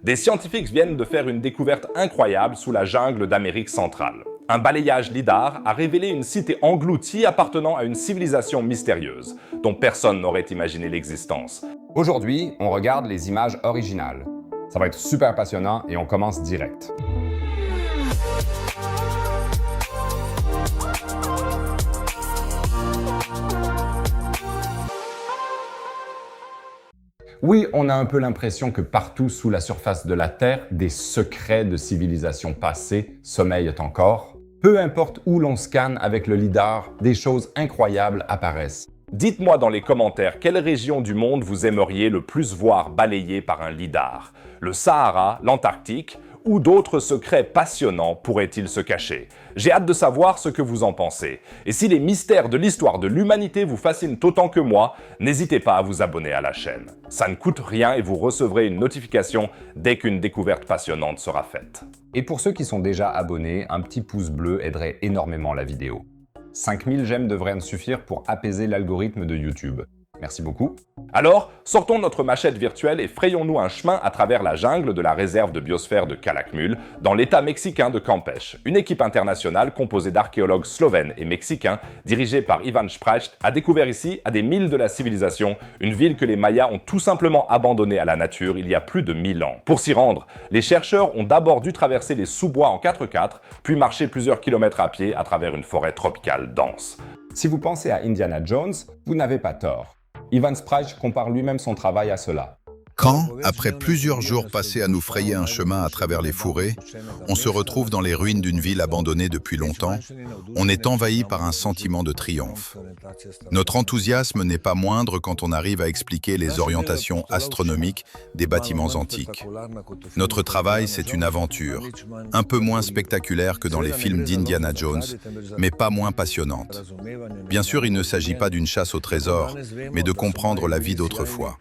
Des scientifiques viennent de faire une découverte incroyable sous la jungle d'Amérique centrale. Un balayage lidar a révélé une cité engloutie appartenant à une civilisation mystérieuse, dont personne n'aurait imaginé l'existence. Aujourd'hui, on regarde les images originales. Ça va être super passionnant et on commence direct. Oui, on a un peu l'impression que partout sous la surface de la Terre, des secrets de civilisations passées sommeillent encore. Peu importe où l'on scanne avec le lidar, des choses incroyables apparaissent. Dites-moi dans les commentaires quelle région du monde vous aimeriez le plus voir balayée par un lidar. Le Sahara, l'Antarctique ou d'autres secrets passionnants pourraient-ils se cacher? J'ai hâte de savoir ce que vous en pensez. Et si les mystères de l'histoire de l'humanité vous fascinent autant que moi, n'hésitez pas à vous abonner à la chaîne. Ça ne coûte rien et vous recevrez une notification dès qu'une découverte passionnante sera faite. Et pour ceux qui sont déjà abonnés, un petit pouce bleu aiderait énormément la vidéo. 5000 j'aime devraient me suffire pour apaiser l'algorithme de YouTube. Merci beaucoup. Alors, sortons notre machette virtuelle et frayons-nous un chemin à travers la jungle de la réserve de biosphère de Calakmul, dans l'état mexicain de Campeche. Une équipe internationale composée d'archéologues slovènes et mexicains, dirigée par Ivan Sprajc, a découvert ici, à des milles de la civilisation, une ville que les Mayas ont tout simplement abandonnée à la nature il y a plus de 1000 ans. Pour s'y rendre, les chercheurs ont d'abord dû traverser les sous-bois en 4x4, puis marcher plusieurs kilomètres à pied à travers une forêt tropicale dense. Si vous pensez à Indiana Jones, vous n'avez pas tort. Ivan Sprajc compare lui-même son travail à cela. Quand, après plusieurs jours passés à nous frayer un chemin à travers les fourrés, on se retrouve dans les ruines d'une ville abandonnée depuis longtemps, on est envahi par un sentiment de triomphe. Notre enthousiasme n'est pas moindre quand on arrive à expliquer les orientations astronomiques des bâtiments antiques. Notre travail, c'est une aventure, un peu moins spectaculaire que dans les films d'Indiana Jones, mais pas moins passionnante. Bien sûr, il ne s'agit pas d'une chasse au trésor, mais de comprendre la vie d'autrefois.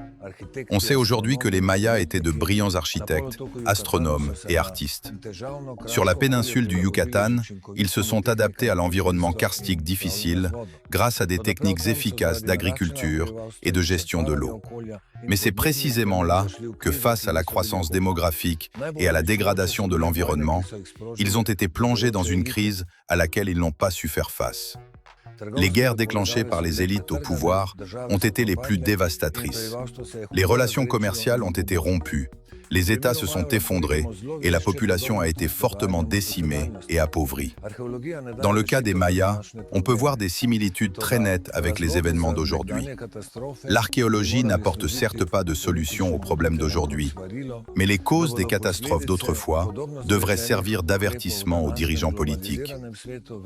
On sait aujourd'hui que les Mayas étaient de brillants architectes, astronomes et artistes. Sur la péninsule du Yucatan, ils se sont adaptés à l'environnement karstique difficile grâce à des techniques efficaces d'agriculture et de gestion de l'eau. Mais c'est précisément là que, face à la croissance démographique et à la dégradation de l'environnement, ils ont été plongés dans une crise à laquelle ils n'ont pas su faire face. Les guerres déclenchées par les élites au pouvoir ont été les plus dévastatrices. Les relations commerciales ont été rompues, les États se sont effondrés et la population a été fortement décimée et appauvrie. Dans le cas des Mayas, on peut voir des similitudes très nettes avec les événements d'aujourd'hui. L'archéologie n'apporte certes pas de solution aux problèmes d'aujourd'hui, mais les causes des catastrophes d'autrefois devraient servir d'avertissement aux dirigeants politiques.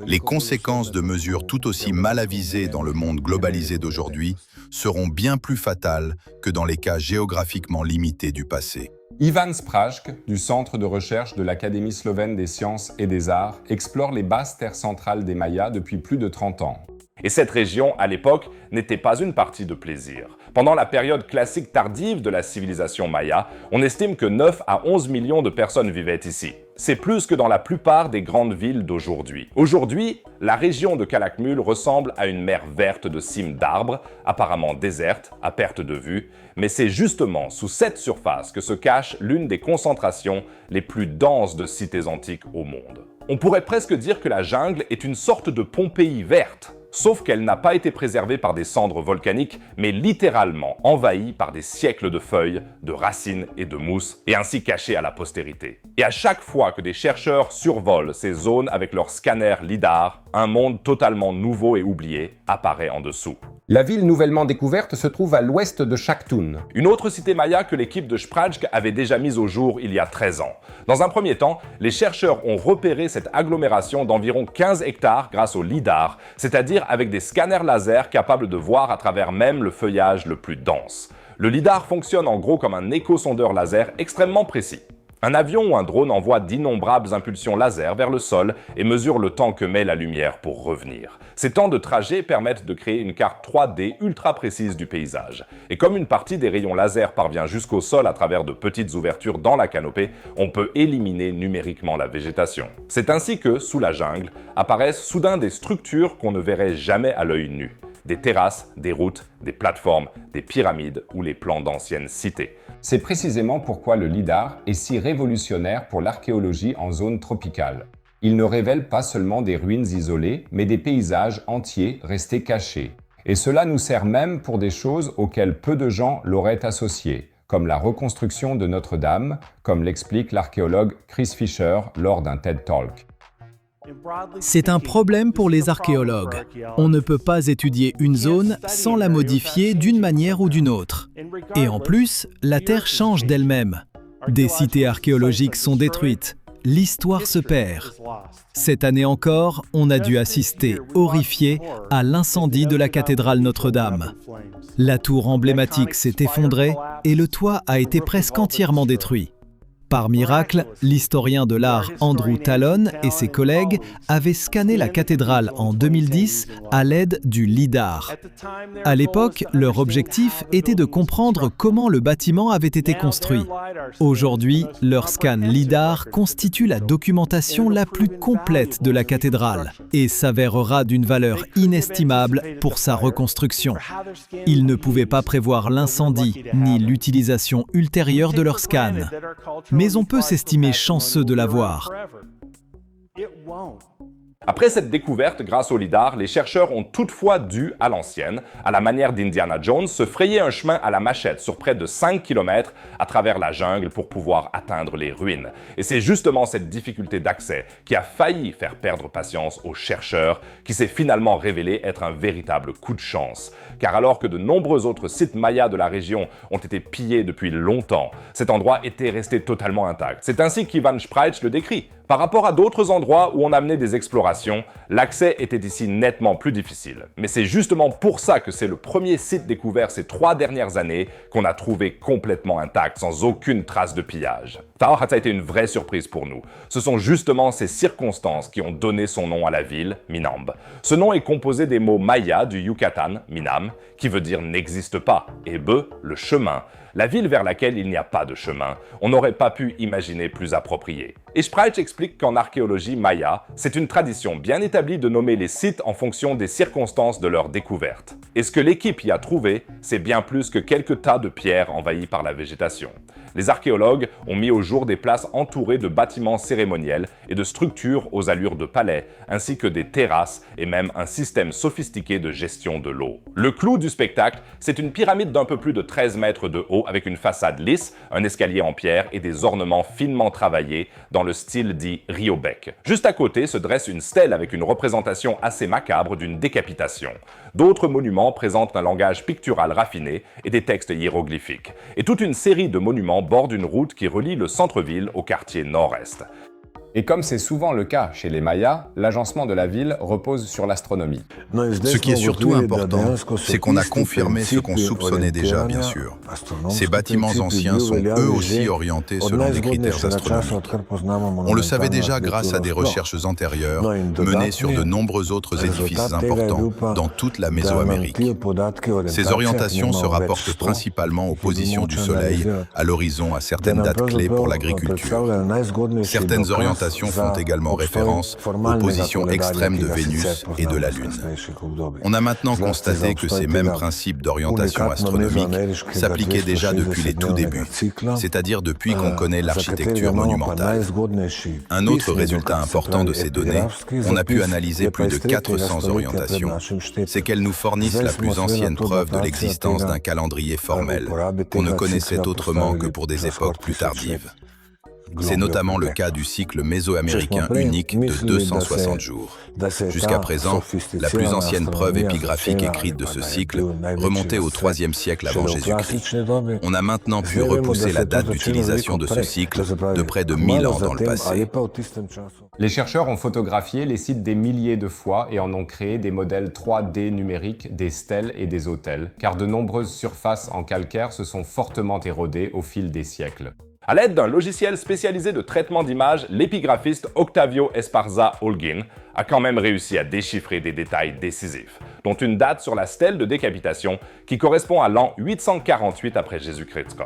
Les conséquences de mesures tout aussi mal avisées dans le monde globalisé d'aujourd'hui seront bien plus fatales que dans les cas géographiquement limités du passé. Ivan Sprajc, du Centre de recherche de l'Académie slovène des sciences et des arts, explore les basses terres centrales des Mayas depuis plus de 30 ans. Et cette région, à l'époque, n'était pas une partie de plaisir. Pendant la période classique tardive de la civilisation maya, on estime que 9 à 11 millions de personnes vivaient ici. C'est plus que dans la plupart des grandes villes d'aujourd'hui. Aujourd'hui, la région de Calakmul ressemble à une mer verte de cimes d'arbres, apparemment déserte, à perte de vue, mais c'est justement sous cette surface que se cache l'une des concentrations les plus denses de cités antiques au monde. On pourrait presque dire que la jungle est une sorte de Pompéi verte. Sauf qu'elle n'a pas été préservée par des cendres volcaniques, mais littéralement envahie par des siècles de feuilles, de racines et de mousse, et ainsi cachée à la postérité. Et à chaque fois que des chercheurs survolent ces zones avec leur scanner lidar, un monde totalement nouveau et oublié apparaît en dessous. La ville nouvellement découverte se trouve à l'ouest de Chactún. Une autre cité maya que l'équipe de Sprajc avait déjà mise au jour il y a 13 ans. Dans un premier temps, les chercheurs ont repéré cette agglomération d'environ 15 hectares grâce au lidar, c'est-à-dire avec des scanners laser capables de voir à travers même le feuillage le plus dense. Le lidar fonctionne en gros comme un échosondeur laser extrêmement précis. Un avion ou un drone envoie d'innombrables impulsions laser vers le sol et mesure le temps que met la lumière pour revenir. Ces temps de trajet permettent de créer une carte 3D ultra précise du paysage. Et comme une partie des rayons laser parvient jusqu'au sol à travers de petites ouvertures dans la canopée, on peut éliminer numériquement la végétation. C'est ainsi que, sous la jungle, apparaissent soudain des structures qu'on ne verrait jamais à l'œil nu. Des terrasses, des routes, des plateformes, des pyramides ou les plans d'anciennes cités. C'est précisément pourquoi le lidar est si révolutionnaire pour l'archéologie en zone tropicale. Il ne révèle pas seulement des ruines isolées, mais des paysages entiers restés cachés. Et cela nous sert même pour des choses auxquelles peu de gens l'auraient associé, comme la reconstruction de Notre-Dame, comme l'explique l'archéologue Chris Fisher lors d'un TED Talk. C'est un problème pour les archéologues. On ne peut pas étudier une zone sans la modifier d'une manière ou d'une autre. Et en plus, la Terre change d'elle-même. Des cités archéologiques sont détruites. L'histoire se perd. Cette année encore, on a dû assister, horrifiés, à l'incendie de la cathédrale Notre-Dame. La tour emblématique s'est effondrée et le toit a été presque entièrement détruit. Par miracle, l'historien de l'art Andrew Tallon et ses collègues avaient scanné la cathédrale en 2010 à l'aide du lidar. À l'époque, leur objectif était de comprendre comment le bâtiment avait été construit. Aujourd'hui, leur scan lidar constitue la documentation la plus complète de la cathédrale et s'avérera d'une valeur inestimable pour sa reconstruction. Ils ne pouvaient pas prévoir l'incendie ni l'utilisation ultérieure de leur scan. Mais on peut s'estimer chanceux de l'avoir. Après cette découverte grâce au lidar, les chercheurs ont toutefois dû, à l'ancienne, à la manière d'Indiana Jones, se frayer un chemin à la machette sur près de 5 km à travers la jungle pour pouvoir atteindre les ruines. Et c'est justement cette difficulté d'accès qui a failli faire perdre patience aux chercheurs, qui s'est finalement révélé être un véritable coup de chance. Car alors que de nombreux autres sites mayas de la région ont été pillés depuis longtemps, cet endroit était resté totalement intact. C'est ainsi qu'Ivan Spreitsch le décrit. Par rapport à d'autres endroits où on amenait des explorations, l'accès était ici nettement plus difficile. Mais c'est justement pour ça que c'est le premier site découvert ces 3 dernières années qu'on a trouvé complètement intact, sans aucune trace de pillage. Taohacht a été une vraie surprise pour nous. Ce sont justement ces circonstances qui ont donné son nom à la ville, Minamb. Ce nom est composé des mots mayas du Yucatan, Minam, qui veut dire « n'existe pas », et Be, le chemin. La ville vers laquelle il n'y a pas de chemin, on n'aurait pas pu imaginer plus approprié. Et Spreitsch explique qu'en archéologie maya, c'est une tradition bien établie de nommer les sites en fonction des circonstances de leur découverte. Et ce que l'équipe y a trouvé, c'est bien plus que quelques tas de pierres envahies par la végétation. Les archéologues ont mis au jour des places entourées de bâtiments cérémoniels et de structures aux allures de palais, ainsi que des terrasses et même un système sophistiqué de gestion de l'eau. Le clou du spectacle, c'est une pyramide d'un peu plus de 13 mètres de haut avec une façade lisse, un escalier en pierre et des ornements finement travaillés dans le style dit Riobec. Juste à côté se dresse une stèle avec une représentation assez macabre d'une décapitation. D'autres monuments présentent un langage pictural raffiné et des textes hiéroglyphiques. Et toute une série de monuments borde une route qui relie le centre-ville au quartier nord-est. Et comme c'est souvent le cas chez les Mayas, l'agencement de la ville repose sur l'astronomie. Ce qui est surtout important, c'est qu'on a confirmé ce qu'on soupçonnait déjà, bien sûr. Ces bâtiments anciens sont eux aussi orientés selon des critères astronomiques. On le savait déjà grâce à des recherches antérieures menées sur de nombreux autres édifices importants dans toute la Mésoamérique. Ces orientations se rapportent principalement aux positions du Soleil à l'horizon à certaines dates clés pour l'agriculture. Certaines orientations font également référence aux positions extrêmes de Vénus et de la Lune. On a maintenant constaté que ces mêmes principes d'orientation astronomique s'appliquaient déjà depuis les tout débuts, c'est-à-dire depuis qu'on connaît l'architecture monumentale. Un autre résultat important de ces données, on a pu analyser plus de 400 orientations, c'est qu'elles nous fournissent la plus ancienne preuve de l'existence d'un calendrier formel, qu'on ne connaissait autrement que pour des époques plus tardives. C'est notamment le cas du cycle mésoaméricain unique de 260 jours. Jusqu'à présent, la plus ancienne preuve épigraphique écrite de ce cycle remontait au IIIe siècle avant Jésus-Christ. On a maintenant pu repousser la date d'utilisation de ce cycle de près de 1000 ans dans le passé. Les chercheurs ont photographié les sites des milliers de fois et en ont créé des modèles 3D numériques des stèles et des autels, car de nombreuses surfaces en calcaire se sont fortement érodées au fil des siècles. À l'aide d'un logiciel spécialisé de traitement d'images, l'épigraphiste Octavio Esparza Holguin a quand même réussi à déchiffrer des détails décisifs, dont une date sur la stèle de décapitation qui correspond à l'an 848 après Jésus-Christ.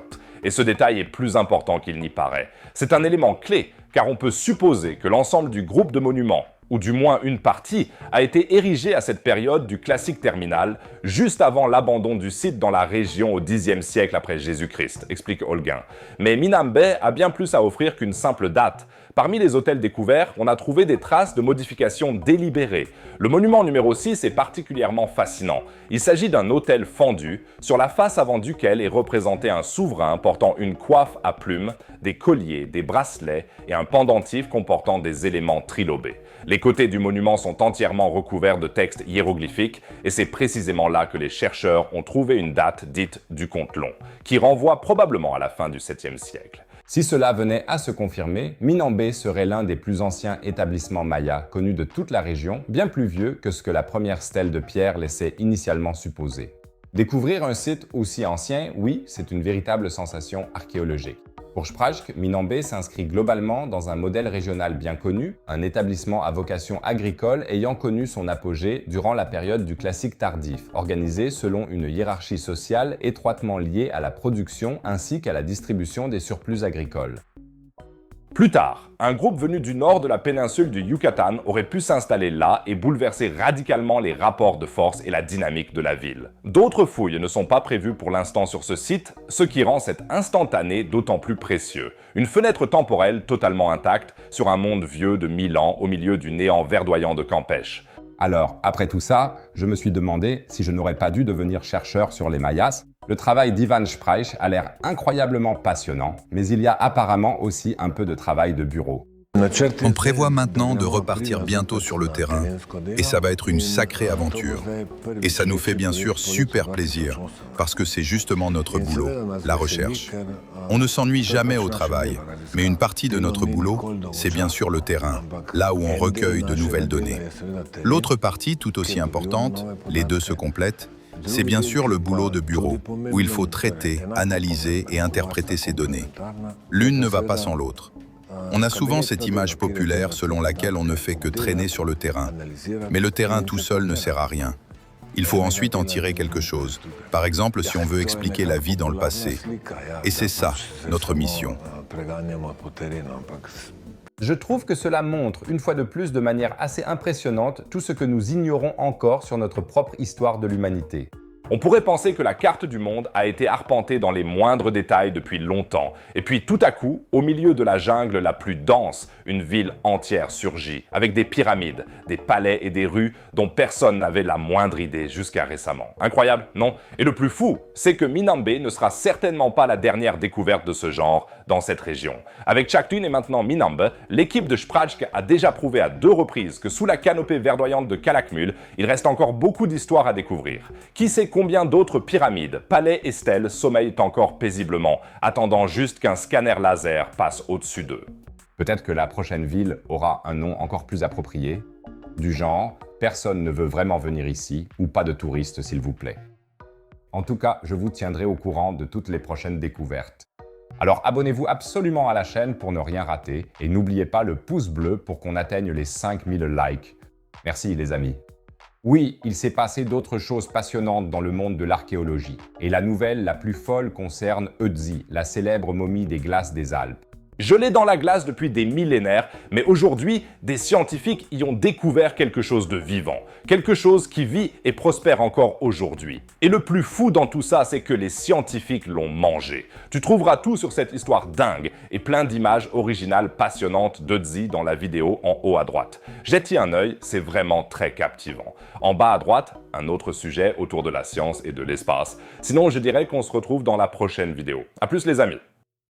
Et ce détail est plus important qu'il n'y paraît. C'est un élément clé, car on peut supposer que l'ensemble du groupe de monuments, ou du moins une partie, a été érigée à cette période du classique terminal, juste avant l'abandon du site dans la région au Xe siècle après Jésus-Christ, explique Holguin. Mais Minambe a bien plus à offrir qu'une simple date. Parmi les autels découverts, on a trouvé des traces de modifications délibérées. Le monument numéro 6 est particulièrement fascinant. Il s'agit d'un autel fendu, sur la face avant duquel est représenté un souverain portant une coiffe à plumes, des colliers, des bracelets et un pendentif comportant des éléments trilobés. Les côtés du monument sont entièrement recouverts de textes hiéroglyphiques et c'est précisément là que les chercheurs ont trouvé une date dite du compte long, qui renvoie probablement à la fin du 7e siècle. Si cela venait à se confirmer, Minambé serait l'un des plus anciens établissements mayas connus de toute la région, bien plus vieux que ce que la première stèle de pierre laissait initialement supposer. Découvrir un site aussi ancien, oui, c'est une véritable sensation archéologique. Pour Sprajk, Minambé s'inscrit globalement dans un modèle régional bien connu, un établissement à vocation agricole ayant connu son apogée durant la période du classique tardif, organisé selon une hiérarchie sociale étroitement liée à la production ainsi qu'à la distribution des surplus agricoles. Plus tard, un groupe venu du nord de la péninsule du Yucatan aurait pu s'installer là et bouleverser radicalement les rapports de force et la dynamique de la ville. D'autres fouilles ne sont pas prévues pour l'instant sur ce site, ce qui rend cet instantané d'autant plus précieux. Une fenêtre temporelle totalement intacte sur un monde vieux de 1000 ans au milieu du néant verdoyant de Campeche. Alors, après tout ça, je me suis demandé si je n'aurais pas dû devenir chercheur sur les Mayas. Le travail d'Ivan Sprajk a l'air incroyablement passionnant, mais il y a apparemment aussi un peu de travail de bureau. On prévoit maintenant de repartir bientôt sur le terrain et ça va être une sacrée aventure. Et ça nous fait bien sûr super plaisir parce que c'est justement notre boulot, la recherche. On ne s'ennuie jamais au travail, mais une partie de notre boulot, c'est bien sûr le terrain, là où on recueille de nouvelles données. L'autre partie, tout aussi importante, les deux se complètent, c'est bien sûr le boulot de bureau, où il faut traiter, analyser et interpréter ces données. L'une ne va pas sans l'autre. On a souvent cette image populaire selon laquelle on ne fait que traîner sur le terrain. Mais le terrain tout seul ne sert à rien. Il faut ensuite en tirer quelque chose. Par exemple, si on veut expliquer la vie dans le passé. Et c'est ça, notre mission. Je trouve que cela montre, une fois de plus de manière assez impressionnante, tout ce que nous ignorons encore sur notre propre histoire de l'humanité. On pourrait penser que la carte du monde a été arpentée dans les moindres détails depuis longtemps. Et puis tout à coup, au milieu de la jungle la plus dense, une ville entière surgit, avec des pyramides, des palais et des rues dont personne n'avait la moindre idée jusqu'à récemment. Incroyable, non? Et le plus fou, c'est que Minambé ne sera certainement pas la dernière découverte de ce genre dans cette région. Avec Chactun et maintenant Minambé, l'équipe de Sprajk a déjà prouvé à 2 reprises que sous la canopée verdoyante de Calakmul, il reste encore beaucoup d'histoires à découvrir. Qui sait combien d'autres pyramides, palais et stèles sommeillent encore paisiblement, attendant juste qu'un scanner laser passe au-dessus d'eux. Peut-être que la prochaine ville aura un nom encore plus approprié, du genre « Personne ne veut vraiment venir ici » ou « Pas de touristes s'il vous plaît ». En tout cas, je vous tiendrai au courant de toutes les prochaines découvertes. Alors abonnez-vous absolument à la chaîne pour ne rien rater et n'oubliez pas le pouce bleu pour qu'on atteigne les 5000 likes. Merci les amis. Oui, il s'est passé d'autres choses passionnantes dans le monde de l'archéologie. Et la nouvelle la plus folle concerne Ötzi, la célèbre momie des glaces des Alpes. Gelée dans la glace depuis des millénaires, mais aujourd'hui, des scientifiques y ont découvert quelque chose de vivant. Quelque chose qui vit et prospère encore aujourd'hui. Et le plus fou dans tout ça, c'est que les scientifiques l'ont mangé. Tu trouveras tout sur cette histoire dingue et plein d'images originales passionnantes d'Ötzi dans la vidéo en haut à droite. Jette-y un œil, c'est vraiment très captivant. En bas à droite, un autre sujet autour de la science et de l'espace. Sinon, je dirais qu'on se retrouve dans la prochaine vidéo. À plus les amis!